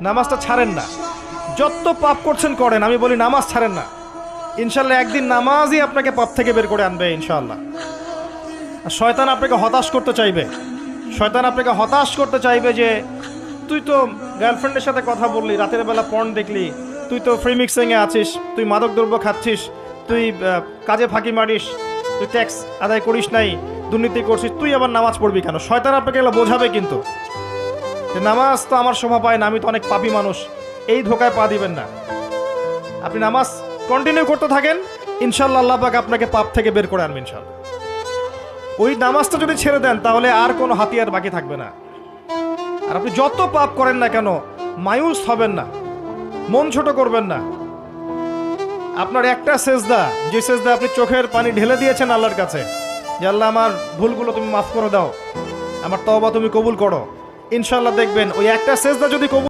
নামাজটা ছাড়েন না। যত পাপ করছেন করেন, আমি বলি নামাজ ছাড়েন না। ইনশাল্লাহ একদিন নামাজই আপনাকে পাপ থেকে বের করে আনবে ইনশাআল্লাহ। আর শয়তান আপনাকে হতাশ করতে চাইবে, শয়তান আপনাকে হতাশ করতে চাইবে যে তুই তো গার্লফ্রেন্ডের সাথে কথা বললি, রাতের বেলা পর্ন দেখলি, তুই তো ফ্রি মিক্সিংয়ে আছিস, তুই মাদক দ্রব্য খাচ্ছিস, তুই কাজে ফাঁকি মারিস, তুই ট্যাক্স আদায় করিস নাই, দুর্নীতি করছিস, তুই আবার নামাজ পড়বি কেন? শয়তান আপনাকে এগুলো বোঝাবে কিন্তু যে নামাজ তো আমার শোভা পায় না, আমি তো অনেক পাপী মানুষ। এই ধোকায় পা দিবেন না। আপনি নামাজ কন্টিনিউ করতে থাকেন, ইনশাল্লাহ আল্লাহ পাক আপনাকে পাপ থেকে বের করে আনবেন ইনশাল্লাহ। ওই নামাজটা যদি ছেড়ে দেন তাহলে আর কোনো হাতিয়ার বাকি থাকবে না। আর আপনি যত পাপ করেন না কেন মায়ুস হবেন না, মন ছোট করবেন না। আপনার একটা সেজদা, যে সেজদা আপনি চোখের পানি ঢেলে দিয়েছেন আল্লাহর কাছে যে আল্লাহ আমার ভুলগুলো তুমি মাফ করে দাও, আমার তওবা তুমি কবুল করো, ইনশাল্লাহ দেখবেন ওই একটা সেজদা যদি কবুল